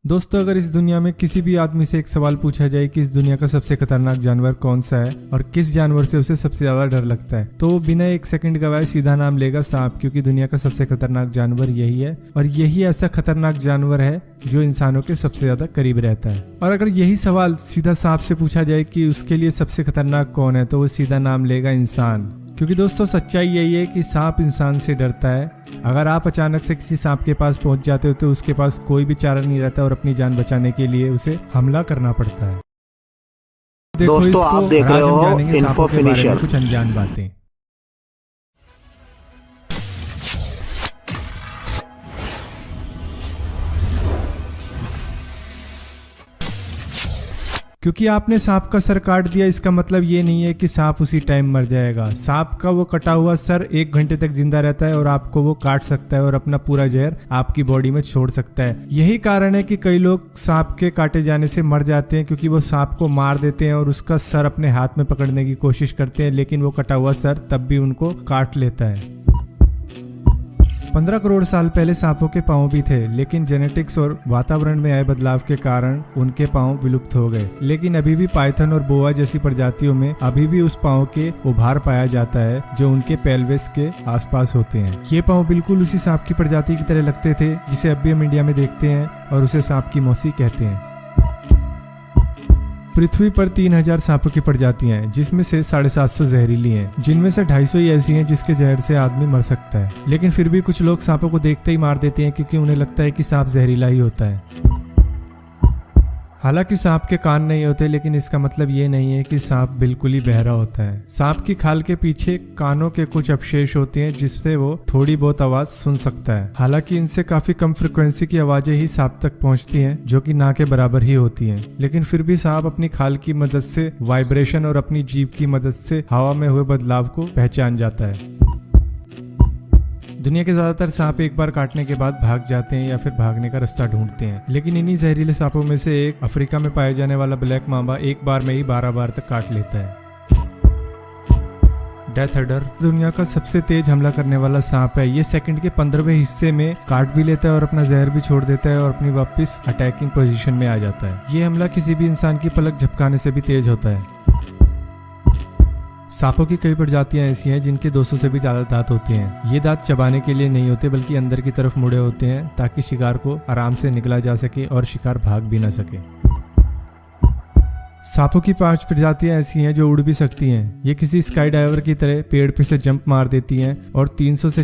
दोस्तों, अगर इस दुनिया में किसी भी आदमी से एक सवाल पूछा जाए कि इस दुनिया का सबसे खतरनाक जानवर कौन सा है और किस जानवर से उसे सबसे ज्यादा डर लगता है, तो वो बिना एक सेकंड गवाए सीधा नाम लेगा सांप, क्योंकि दुनिया का सबसे खतरनाक जानवर यही है और यही ऐसा खतरनाक जानवर है जो इंसानों के सबसे ज्यादा करीब रहता है। और अगर यही सवाल सीधा सांप से पूछा जाए कि उसके लिए सबसे खतरनाक कौन है, तो वो सीधा नाम लेगा इंसान, क्योंकि दोस्तों सच्चाई यही है कि सांप इंसान से डरता है। अगर आप अचानक से किसी सांप के पास पहुंच जाते हो तो उसके पास कोई भी चारा नहीं रहता और अपनी जान बचाने के लिए उसे हमला करना पड़ता है। देखो दोस्तों, इसको, आप देख रहे आज हम हो जानेंगे सांपों इन्फो के बारे में फिनिशर। कुछ अनजान बातें। क्योंकि आपने सांप का सर काट दिया, इसका मतलब ये नहीं है कि सांप उसी टाइम मर जाएगा। सांप का वो कटा हुआ सर 1 घंटे तक जिंदा रहता है और आपको वो काट सकता है और अपना पूरा जहर आपकी बॉडी में छोड़ सकता है। यही कारण है कि कई लोग सांप के काटे जाने से मर जाते हैं, क्योंकि वो सांप को मार देते हैं और उसका सर अपने हाथ में पकड़ने की कोशिश करते हैं, लेकिन वो कटा हुआ सर तब भी उनको काट लेता है। 15 करोड़ साल पहले सांपों के पांव भी थे, लेकिन जेनेटिक्स और वातावरण में आए बदलाव के कारण उनके पांव विलुप्त हो गए। लेकिन अभी भी पाइथन और बोआ जैसी प्रजातियों में अभी भी उस पांव के उभार पाया जाता है जो उनके पेल्विस के आसपास होते हैं। ये पांव बिल्कुल उसी सांप की प्रजाति की तरह लगते थे जिसे अब भी हम इंडिया में देखते हैं और उसे सांप की मौसी कहते हैं। पृथ्वी पर 3000 सांपों की प्रजातियां हैं, जिसमें से 750 जहरीली हैं, जिनमें से 250 ही ऐसी हैं जिसके जहर से आदमी मर सकता है। लेकिन फिर भी कुछ लोग सांपों को देखते ही मार देते हैं, क्योंकि उन्हें लगता है कि सांप जहरीला ही होता है। हालांकि सांप के कान नहीं होते, लेकिन इसका मतलब ये नहीं है कि सांप बिल्कुल ही बहरा होता है। सांप की खाल के पीछे कानों के कुछ अवशेष होते हैं जिससे वो थोड़ी बहुत आवाज सुन सकता है। हालांकि इनसे काफी कम फ्रिक्वेंसी की आवाजें ही सांप तक पहुंचती हैं, जो कि ना के बराबर ही होती हैं। लेकिन फिर भी सांप अपनी खाल की मदद से वाइब्रेशन और अपनी जीभ की मदद से हवा में हुए बदलाव को पहचान जाता है। दुनिया के ज्यादातर सांप एक बार काटने के बाद भाग जाते हैं या फिर भागने का रास्ता ढूंढते हैं, लेकिन इन्हीं जहरीले सांपों में से एक अफ्रीका में पाए जाने वाला ब्लैक मांबा एक बार में ही 12 बार तक काट लेता है। डेथ अडर दुनिया का सबसे तेज हमला करने वाला सांप है। ये सेकंड के 15वें हिस्से में काट भी लेता है और अपना जहर भी छोड़ देता है और अपनी वापस अटैकिंग पोजीशन में आ जाता है। ये हमला किसी भी इंसान की पलक झपकाने से भी तेज होता है। सांपों की कई प्रजातियां ऐसी हैं जिनके 200 से भी ज्यादा दांत होते हैं। ये दांत चबाने के लिए नहीं होते, बल्कि अंदर की तरफ मुड़े होते हैं ताकि शिकार को आराम से निकला जा सके और शिकार भाग भी ना सके। सांपों की 5 प्रजातियां ऐसी हैं जो उड़ भी सकती हैं। ये किसी स्काई डाइवर की तरह पेड़ पे से जंप मार देती हैं और 300 से